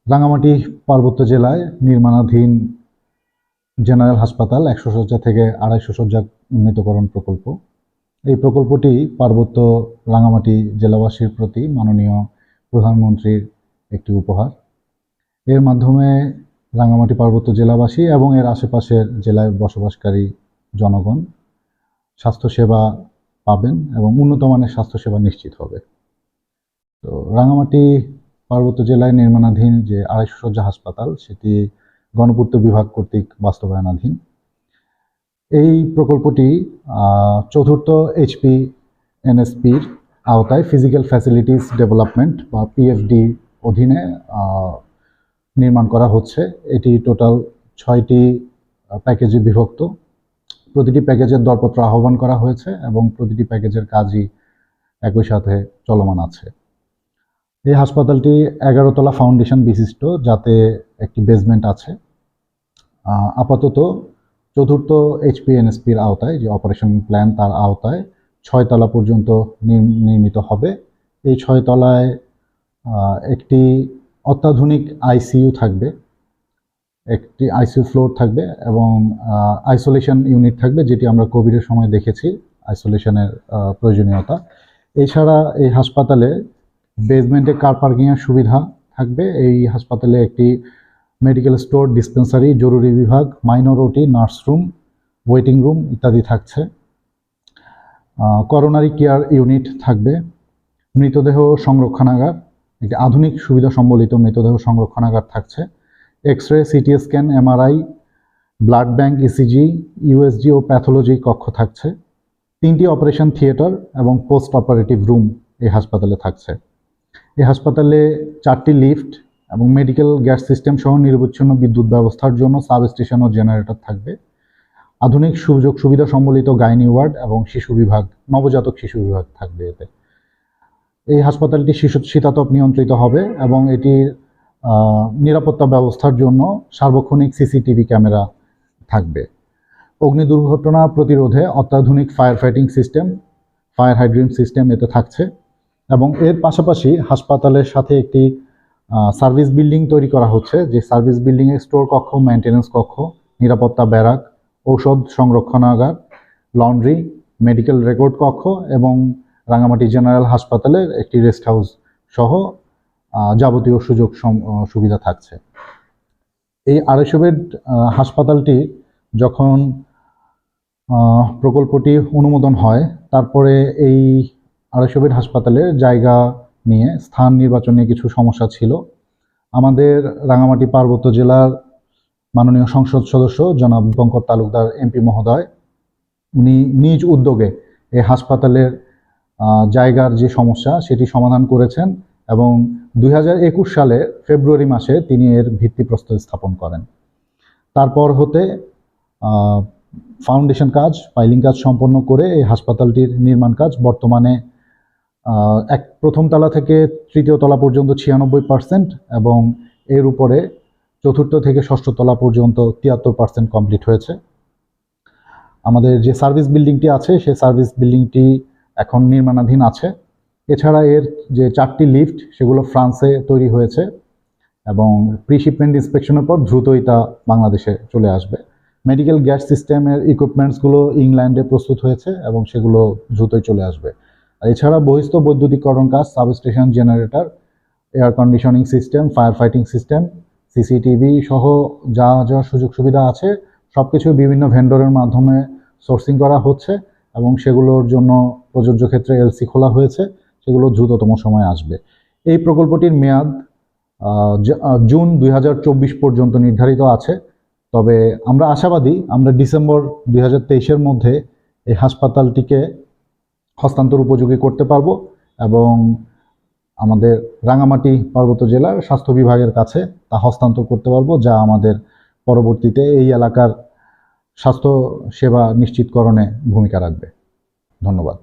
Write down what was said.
রাঙামাটি পার্বত্য জেলায় নির্মাণাধীন জেনারেল হাসপাতাল 100 শয্যা থেকে 250 শয্যা উন্নীতকরণ প্রকল্প। এই প্রকল্পটি পার্বত্য রাঙামাটি জেলাবাসীর প্রতি মাননীয় প্রধানমন্ত্রীর একটি উপহার। এর মাধ্যমে রাঙামাটি পার্বত্য জেলাবাসী এবং এর আশেপাশের জেলায় বসবাসকারী জনগণ স্বাস্থ্যসেবা পাবেন এবং উন্নত মানের স্বাস্থ্যসেবা নিশ্চিত হবে। তো রাঙামাটি পার্বত্য জেলায় নির্মাণাধীন যে 250 শয্যা হাসপাতাল, সেটি গণপূর্ত বিভাগ কর্তৃক বাস্তবায়নাধীন। এই প্রকল্পটি চতুর্থ HPNSPর আওতায় ফিজিক্যাল ফ্যাসিলিটিস ডেভেলপমেন্ট বা PFD অধীনে নির্মাণ করা হচ্ছে। এটি টোটাল 6টি প্যাকেজে বিভক্ত। প্রতিটি প্যাকেজের দরপত্র আহ্বান করা হয়েছে এবং প্রতিটি প্যাকেজের কাজই একই সাথে চলমান আছে। এই হাসপাতালটি 11 তলা ফাউন্ডেশন বিশিষ্ট, যাতে একটি বেসমেন্ট আছে। আপাতত চতুর্থ HPNSPর আওতায় যে অপারেশন প্ল্যান, তার আওতায় 6 তলা পর্যন্ত নির্মিত হবে। এই 6 তলায় একটি অত্যাধুনিক ICU থাকবে, একটি ICU ফ্লোর থাকবে এবং আইসোলেশন ইউনিট থাকবে, যেটি আমরা কোভিডের সময় দেখেছি আইসোলেশনের প্রয়োজনীয়তা। এছাড়া এই হাসপাতালে বেসমেন্টে কার পার্কিংয়ের সুবিধা থাকবে। এই হাসপাতালে একটি মেডিকেল স্টোর, ডিসপেন্সারি, জরুরি বিভাগ, মাইনর OT, নার্সরুম, ওয়েটিং রুম ইত্যাদি থাকছে। করোনারি কেয়ার ইউনিট থাকবে। মৃতদেহ সংরক্ষণাগার, একটি আধুনিক সুবিধা সম্বলিত মৃতদেহ সংরক্ষণাগার থাকছে। X-ray, CT scan, MRI, blood bank, ECG, USG ও প্যাথোলজি কক্ষ থাকছে। 3টি অপারেশন থিয়েটার এবং পোস্ট অপারেটিভ রুম এই হাসপাতালে থাকছে। এই হাসপাতালে 4টি লিফট এবং মেডিকেল গ্যাস সিস্টেম সহ নিরবচ্ছিন্ন বিদ্যুৎ ব্যবস্থার জন্য সাবস্টেশন ও জেনারেটর থাকবে। আধুনিক সুযোগ সুবিধা সম্বলিত গাইনি ওয়ার্ড এবং শিশু বিভাগ, নবজাতক শিশু বিভাগ থাকবে এতে। এই হাসপাতালটি শীতাতপ নিয়ন্ত্রিত হবে এবং এটির নিরাপত্তা ব্যবস্থার জন্য সার্বক্ষণিক CCTV ক্যামেরা থাকবে। অগ্নি দুর্ঘটনা প্রতিরোধে অত্যাধুনিক fire fighting system, fire hydrant system এতে থাকছে এবং এর পাশাপাশি হাসপাতালের সাথে একটি সার্ভিস বিল্ডিং তৈরি করা হচ্ছে, যে সার্ভিস বিল্ডিংয়ে স্টোর কক্ষ, মেইনটেনেন্স কক্ষ, নিরাপত্তা ব্যারাক, ঔষধ সংরক্ষণাগার, লন্ড্রি, মেডিকেল রেকর্ড কক্ষ এবং রাঙামাটি জেনারেল হাসপাতালের একটি রেস্ট হাউস সহ যাবতীয় সুযোগ সুবিধা থাকছে। এই 250 বেড হাসপাতালটি যখন প্রকল্পটি অনুমোদন হয়, তারপরে এই 250 বেড হাসপাতালের জায়গা নিয়ে স্থান নির্বাচনে কিছু সমস্যা ছিল। আমাদের রাঙামাটি পার্বত্য জেলার মাননীয় সংসদ সদস্য জনাব দীপঙ্কর তালুকদার MP মহোদয়, উনি নিজ উদ্যোগে এই হাসপাতালের জায়গার যে সমস্যা সেটি সমাধান করেছেন এবং 2021 সালের ফেব্রুয়ারি মাসে তিনি এর ভিত্তিপ্রস্তর স্থাপন করেন। তারপর হতে ফাউন্ডেশন কাজ, পাইলিং কাজ সম্পন্ন করে এই হাসপাতালটির নির্মাণ কাজ বর্তমানে প্রথম তলা থেকে 3য় তলা পর্যন্ত 96% এবং এর উপরে 4র্থ থেকে 6ষ্ঠ তলা পর্যন্ত 73% কমপ্লিট হয়েছে। আমাদের যে সার্ভিস বিল্ডিংটি আছে সেই সার্ভিস বিল্ডিংটি এখন নির্মাণাধীন আছে। এছাড়া এর যে 4টি লিফট সেগুলো ফ্রান্সে তৈরি হয়েছে এবং প্রি-শিপমেন্ট ইন্সপেকশনের পর দ্রুতই তা বাংলাদেশে চলে আসবে। মেডিকেল গ্যাস সিস্টেমের ইকুইপমেন্টসগুলো ইংল্যান্ডে প্রস্তুত হয়েছে এবং সেগুলো দ্রুতই চলে আসবে। আর এছাড়া বহিস্থ বৈদ্যুতিকরণ কাজ, substation, generator, air conditioning system, fire fighting system, CCTV সহ যা যা সুযোগ সুবিধা আছে সব কিছু বিভিন্ন ভেন্ডরের মাধ্যমে সোর্সিং করা হচ্ছে এবং সেগুলোর জন্য প্রযোজ্য ক্ষেত্রে LC খোলা হয়েছে, সেগুলো দ্রুততম সময়ে আসবে। এই প্রকল্পটির মেয়াদ জুন 2024 পর্যন্ত নির্ধারিত আছে। তবে আমরা আশাবাদী আমরা ডিসেম্বর 2023-এর মধ্যে এই হাসপাতালটিকে হস্তান্তর উপযোগী করতে পারবো এবং আমাদের রাঙামাটি পার্বত্য জেলার স্বাস্থ্য বিভাগের কাছে তা হস্তান্তর করতে পারবো, যা আমাদের পরবর্তীতে এই এলাকার স্বাস্থ্য সেবা নিশ্চিতকরণে ভূমিকা রাখবে। ধন্যবাদ।